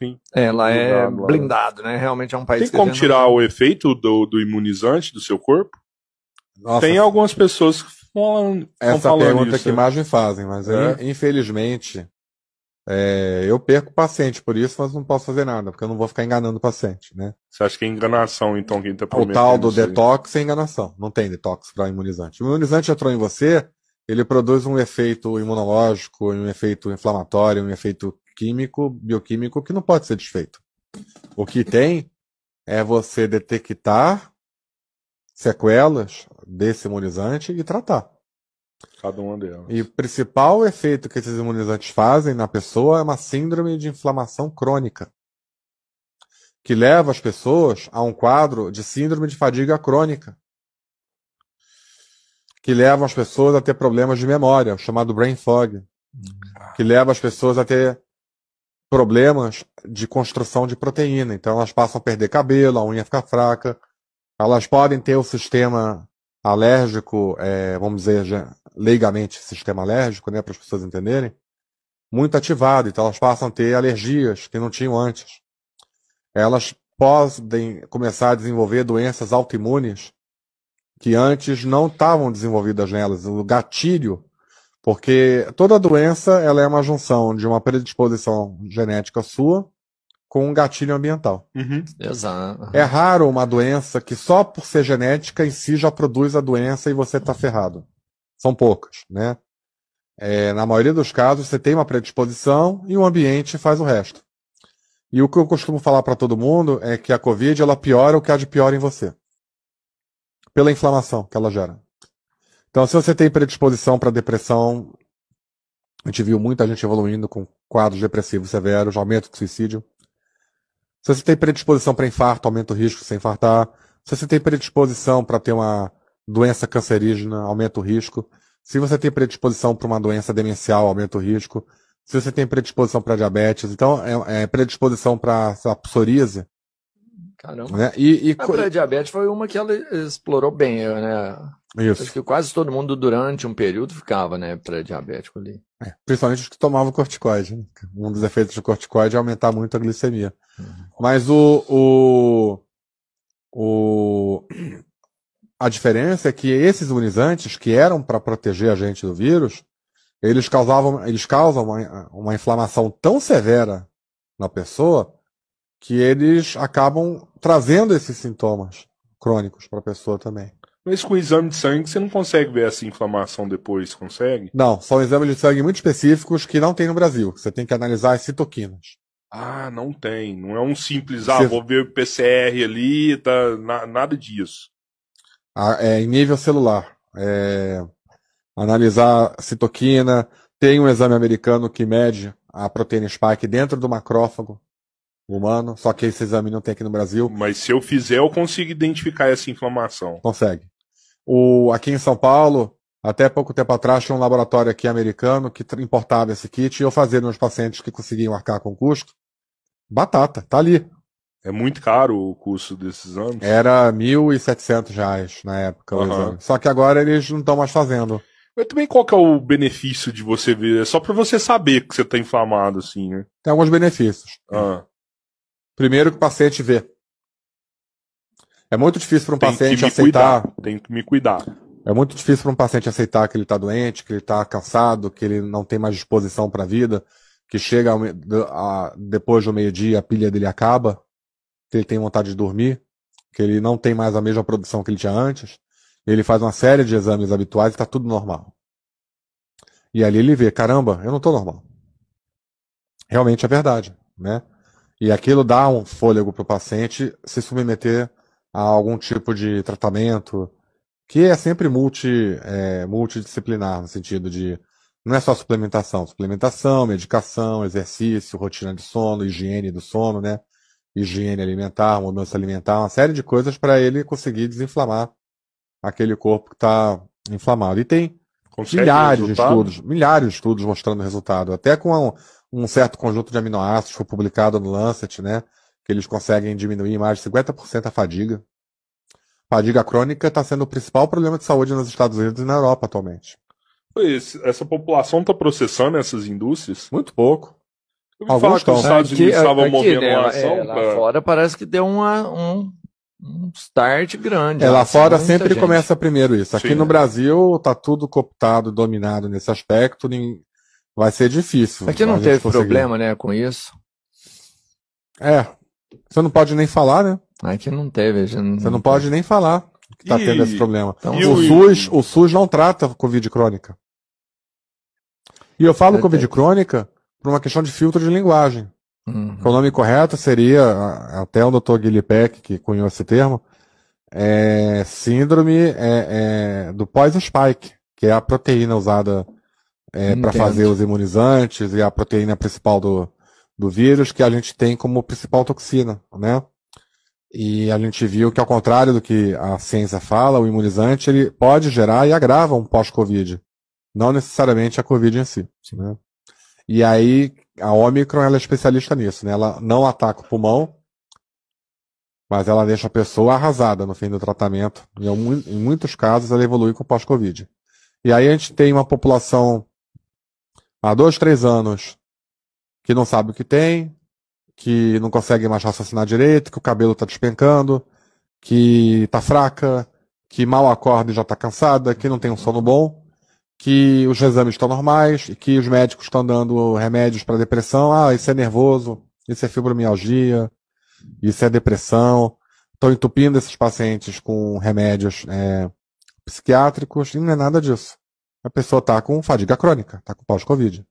Sim. Lá é Blindado lá. blindado, né? Realmente é um país Tem como tirar o efeito do imunizante do seu corpo? Nossa, Tem algumas pessoas que estão essa falando pergunta isso. que mais me fazem, mas infelizmente eu perco o paciente por isso, mas não posso fazer nada, porque eu não vou ficar enganando o paciente, né? Você acha que é enganação, então, quem tá O prometendo tal do isso aí? detox é enganação. Não tem detox para imunizante. O imunizante entrou em você, ele produz um efeito imunológico, um efeito inflamatório, um efeito químico, bioquímico, que não pode ser desfeito. O que tem é você detectar sequelas desse imunizante e tratar. Cada uma delas. E o principal efeito que esses imunizantes fazem na pessoa é uma síndrome de inflamação crônica, que leva as pessoas a um quadro de síndrome de fadiga crônica, que leva as pessoas a ter problemas de memória, o chamado brain fog, que leva as pessoas a ter problemas de construção de proteína. Então elas passam a perder cabelo, a unha fica fraca, elas podem ter o sistema alérgico, vamos dizer, leigamente sistema alérgico, né, para as pessoas entenderem, muito ativado, então elas passam a ter alergias que não tinham antes. Elas podem começar a desenvolver doenças autoimunes que antes não estavam desenvolvidas nelas, o gatilho, porque toda doença ela é uma junção de uma predisposição genética sua com um gatilho ambiental. Uhum. Exato. É raro uma doença que só por ser genética em si já produz a doença e você está ferrado. São poucas, né? Na maioria dos casos, você tem uma predisposição e o ambiente faz o resto. E o que eu costumo falar para todo mundo é que a Covid ela piora o que há de pior em você. Pela inflamação que ela gera. Então, se você tem predisposição para depressão, a gente viu muita gente evoluindo com quadros depressivos severos, aumento de suicídio. Se você tem predisposição para infarto, aumenta o risco de se infartar. Se você tem predisposição para ter uma doença cancerígena, aumenta o risco. Se você tem predisposição para uma doença demencial, aumenta o risco. Se você tem predisposição para diabetes, então predisposição para psoríase. Caramba. Né? A pré-diabetes foi uma que ela explorou bem, né? Isso. Acho que quase todo mundo durante um período ficava, né, pré-diabético ali. Principalmente os que tomavam corticoide. Né? Um dos efeitos do corticoide é aumentar muito a glicemia. Mas a diferença é que esses imunizantes, que eram para proteger a gente do vírus, eles causam uma inflamação tão severa na pessoa que eles acabam trazendo esses sintomas crônicos para a pessoa também. Mas com o exame de sangue você não consegue ver essa inflamação depois, consegue? Não, são exames de sangue muito específicos que não tem no Brasil. Você tem que analisar as citoquinas. Ah, não tem. Não é um simples, vou ver o PCR ali, nada disso. Em nível celular. Analisar citoquina. Tem um exame americano que mede a proteína spike dentro do macrófago humano, só que esse exame não tem aqui no Brasil. Mas se eu fizer, eu consigo identificar essa inflamação. Consegue. Aqui em São Paulo, até pouco tempo atrás, tinha um laboratório aqui americano que importava esse kit e eu fazia nos pacientes que conseguiam arcar com custo. Batata, tá ali. É muito caro o custo desses exames? Era R$ 1.700 na época o exame. Só que agora eles não estão mais fazendo. Mas também qual que é o benefício de você ver? É só pra você saber que você tá inflamado, assim, né? Tem alguns benefícios. Primeiro que o paciente vê. É muito difícil para um paciente aceitar. Tem que me cuidar. É muito difícil para um paciente aceitar que ele está doente, que ele está cansado, que ele não tem mais disposição para a vida, que chega depois do meio-dia a pilha dele acaba, que ele tem vontade de dormir, que ele não tem mais a mesma produção que ele tinha antes. Ele faz uma série de exames habituais e está tudo normal. E ali ele vê, caramba, eu não estou normal. Realmente é verdade, né? E aquilo dá um fôlego para o paciente se submeter a algum tipo de tratamento, que é sempre multidisciplinar, no sentido de não é só suplementação, medicação, exercício, rotina de sono, higiene do sono, né? Higiene alimentar, mudança alimentar, uma série de coisas para ele conseguir desinflamar aquele corpo que está inflamado. E tem milhares de estudos mostrando resultado, até com um certo conjunto de aminoácidos foi publicado no Lancet, né? Que eles conseguem diminuir mais de 50% a fadiga. Fadiga crônica está sendo o principal problema de saúde nos Estados Unidos e na Europa atualmente. Essa população está processando essas indústrias? Muito pouco. Eu ouvi falar que os Estados Unidos estavam movendo uma ação. Lá fora parece que deu um start grande. Lá fora sempre começa primeiro isso. Aqui Sim, no Brasil tá tudo cooptado, dominado nesse aspecto. Vai ser difícil. Aqui não teve problema, né, com isso. Você não pode nem falar, né? Aqui não teve. Você não pode nem falar que tá tendo esse problema. Então, o SUS não trata Covid crônica. E eu falo Covid crônica por uma questão de filtro de linguagem. O nome correto seria, até o Dr. Guilherme Peck, que cunhou esse termo, síndrome do pós-spike, que é a proteína usada para fazer os imunizantes e a proteína principal do vírus, que a gente tem como principal toxina, né? E a gente viu que, ao contrário do que a ciência fala, o imunizante ele pode gerar e agrava um pós-Covid. Não necessariamente a Covid em si. Né? E aí, a Omicron ela é especialista nisso, né? Ela não ataca o pulmão, mas ela deixa a pessoa arrasada no fim do tratamento. E em muitos casos ela evolui com pós-Covid. E aí a gente tem uma população há 2, 3 anos que não sabe o que tem, que não consegue mais raciocinar direito, que o cabelo está despencando, que está fraca, que mal acorda e já está cansada, que não tem um sono bom, que os exames estão normais, e que os médicos estão dando remédios para depressão. Isso é nervoso, isso é fibromialgia, isso é depressão. Estão entupindo esses pacientes com remédios psiquiátricos, e não é nada disso. A pessoa está com fadiga crônica, está com pós-Covid.